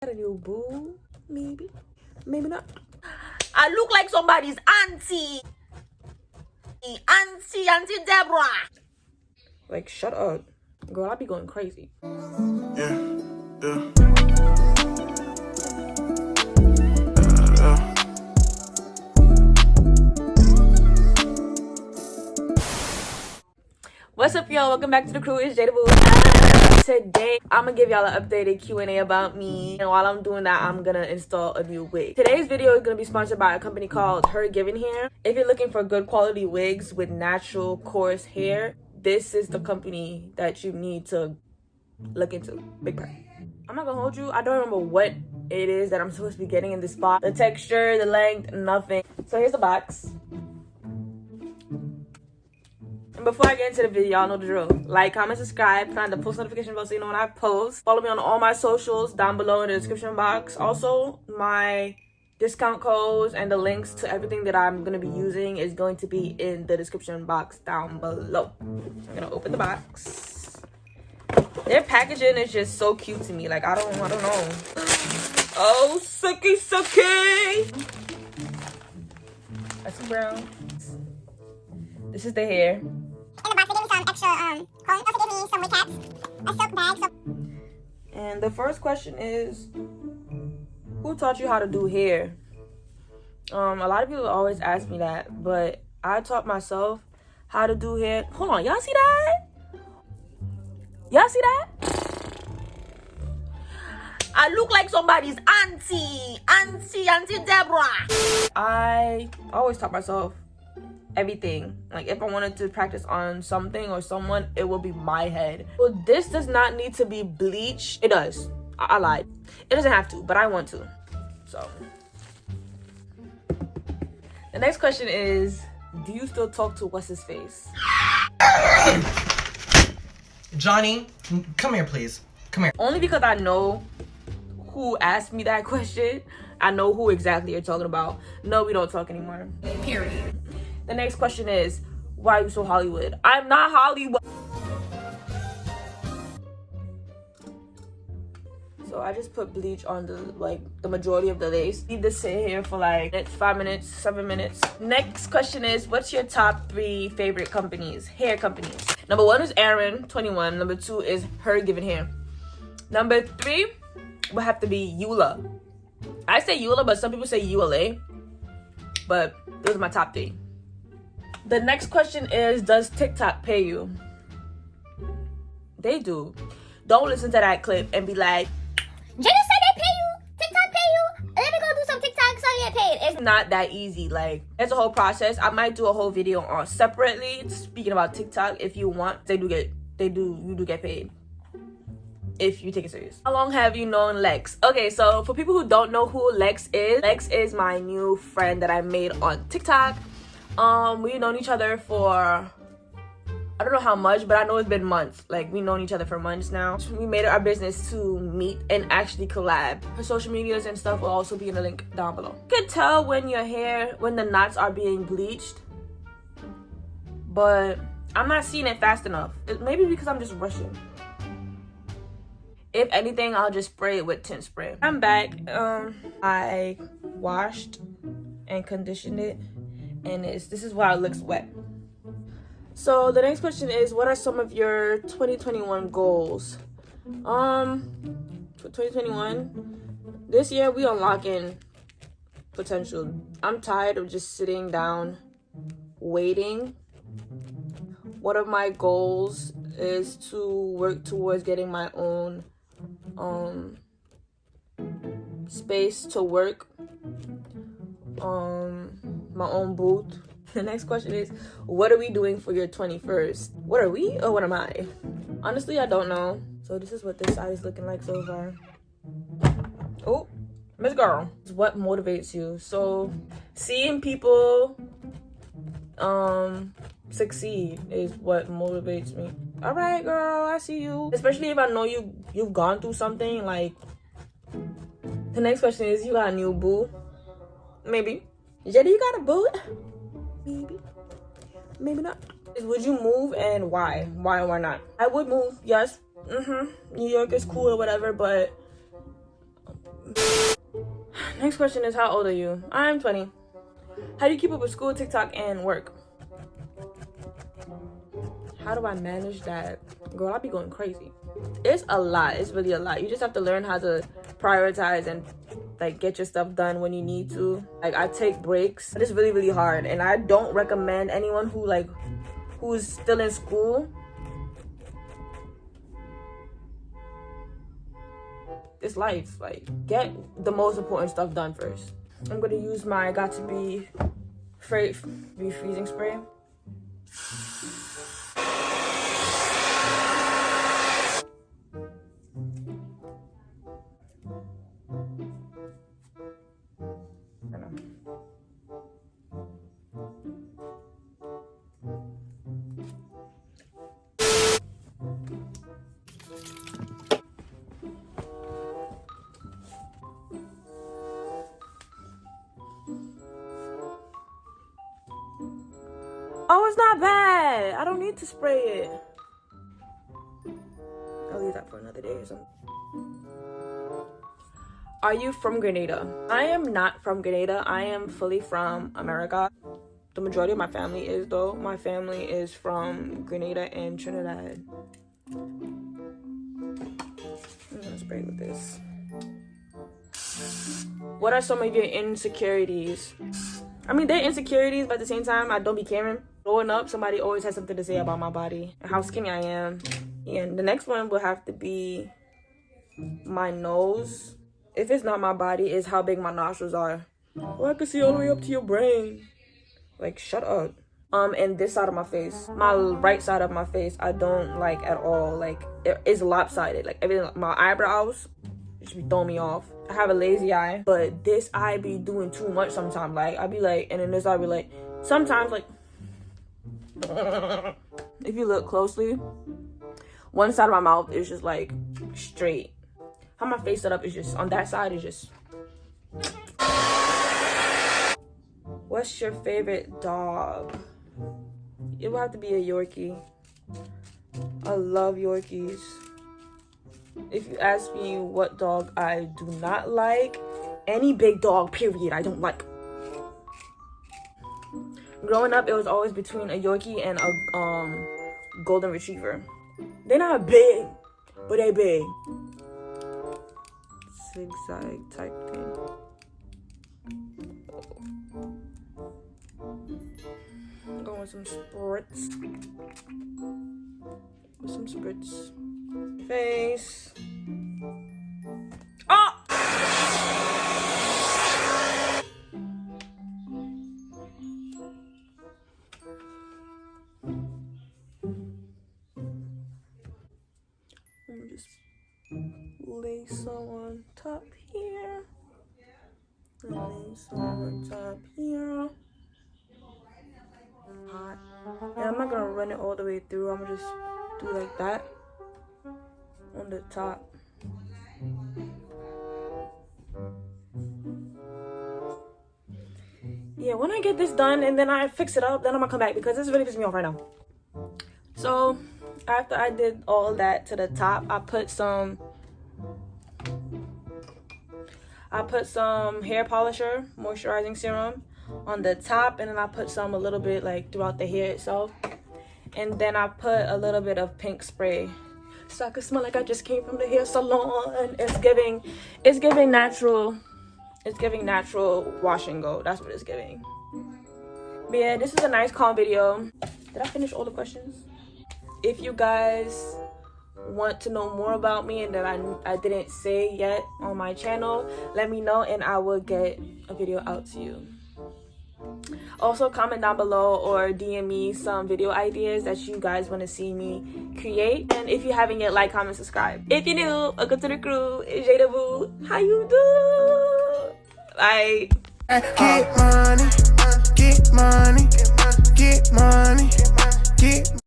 Got a new boo, maybe not. I look like somebody's auntie Deborah. Like, shut up, girl. I be going crazy. What's up, y'all? Welcome back to the crew. It's jaidahmc. Today I'm gonna give y'all an updated Q&A about me, and while I'm doing that, I'm gonna install a new wig. Today's video is gonna be sponsored by a company called Her Given Hair. If you're looking for good quality wigs with natural coarse hair, this is the company that you need to look into. Big time. I'm not gonna hold you. I don't remember what it is that I'm supposed to be getting in this box. The texture, the length, nothing. So here's the box. And before I get into the video, y'all know the drill. Like, comment, subscribe, turn on the post notification bell so you know when I post. Follow me on all my socials down below in the description box. Also, my discount codes and the links to everything that I'm going to be using is going to be in the description box down below. I'm going to open the box. Their packaging is just so cute to me. Like, I don't know. Oh, sucky. That's brown. This is the hair. In the box, they gave me some extra combs. Also gave me some wig caps, a silk bag. And the first question is, who taught you how to do hair? A lot of people always ask me that, but I taught myself how to do hair. Hold on, y'all see that? Y'all see that? I look like somebody's auntie Deborah. I always taught myself everything. Like, if I wanted to practice on something or someone, it will be my head. Well, this does not need to be bleached. It does. I lied. It doesn't have to, but I want to. So the next question is, do you still talk to what's his face? Johnny, come here, please. Come here. Only because I know who asked me that question. I know who exactly you're talking about. No, we don't talk anymore. Period. The next question is, why are you so Hollywood? I'm not Hollywood. So I just put bleach on the majority of the lace. Leave this sit here for like 5 minutes, 7 minutes. Next question is, what's your top 3 favorite companies, hair companies? Number 1 is Aaron 21. Number 2 is Her Given Hair. Number 3 would have to be Eula. I say Eula, but some people say ULA. But those are my top 3. The next question is, does TikTok pay you? They do. Don't listen to that clip and be like, Jenna said they pay you. TikTok pay you. Let me go do some TikTok so I get paid. it's not that easy. Like, it's a whole process. I might do a whole video on separately speaking about TikTok if you want. You do get paid if you take it serious. How long have you known Lex? Okay, so for people who don't know who Lex is my new friend that I made on TikTok. We've known each other for, I don't know how much, but I know it's been months. Like, we've known each other for months now. We made it our business to meet and actually collab. Her social medias and stuff will also be in the link down below. You can tell when when the knots are being bleached, but I'm not seeing it fast enough. Maybe because I'm just rushing. If anything, I'll just spray it with tint spray. I'm back. I washed and conditioned it, and this is why it looks wet. So the next question is, what are some of your 2021 goals? For 2021, this year we unlocking potential. I'm tired of just sitting down waiting. One of my goals is to work towards getting my own space to work, my own booth. The next question is, what are we doing for your 21st? What are we or what am I? Honestly, I don't know. So this is what this side is looking like so far. Oh, Miss Girl. What motivates you? So seeing people succeed is what motivates me. All right, girl, I see you. Especially if I know you've gone through something. Like, the next question is, you got a new boo? Maybe. Jenny, you got a boo? Maybe not. Would you move, and why? Why and why not? I would move, yes. New York is cool or whatever, but Next question is, how old are you? I'm 20. How do you keep up with school, TikTok, and work? How do I manage that? Girl, I be going crazy. It's a lot. It's really a lot. You just have to learn how to prioritize and like get your stuff done when you need to. Like, I take breaks, but it's really, really hard. And I don't recommend anyone who's still in school. It's life. Like, get the most important stuff done first. I'm gonna use my Got to Be freezing spray. Oh, it's not bad. I don't need to spray it. I'll leave that for another day or something. Are you from Grenada? I am not from Grenada. I am fully from America. The majority of my family is, though. My family is from Grenada and Trinidad. I'm gonna spray with this. What are some of your insecurities? I mean, they're insecurities, but at the same time, I don't be caring. Growing up, somebody always has something to say about my body and how skinny I am. And the next one will have to be my nose. If it's not my body, it's how big my nostrils are. Oh, I can see all the way up to your brain. Like, shut up. And this side of my face, my right side of my face, I don't like at all. Like, it's lopsided. Like, everything, my eyebrows, it should be throwing me off. I have a lazy eye, but this eye be doing too much sometimes. Like, I be like, and then this eye be like, sometimes like, if you look closely, one side of my mouth is just like straight. How my face set up is just, on that side is just. What's your favorite dog? It would have to be a Yorkie. I love Yorkies. If you ask me what dog I do not like, any big dog, period, I don't like. Growing up, it was always between a Yorkie and a golden retriever. They're not big, but they big. Zigzag type thing. I'm going with some spritz. With some spritz. Face. Oh! Let me just lay some on top here. Lay some on top here. Hot. And I'm not gonna run it all the way through. I'm gonna just do like that on the top. Yeah, when I get this done and then I fix it up, then I'm gonna come back because this really pisses me off right now. So after I did all that to the top, I put some hair polisher moisturizing serum on the top, and then I put some a little bit like throughout the hair itself, and then I put a little bit of pink spray so I could smell like I just came from the hair salon. It's giving natural wash and go. That's what it's giving. But yeah, this is a nice calm video. Did I finish all the questions? If you guys want to know more about me and that I didn't say yet on my channel, let me know and I will get a video out to you. Also, comment down below or DM me some video ideas that you guys want to see me create. And if you haven't yet, like, comment, subscribe. If you're new, welcome to the crew. It's jaidahmc. How you do? Bye. Get money, get money, get money, get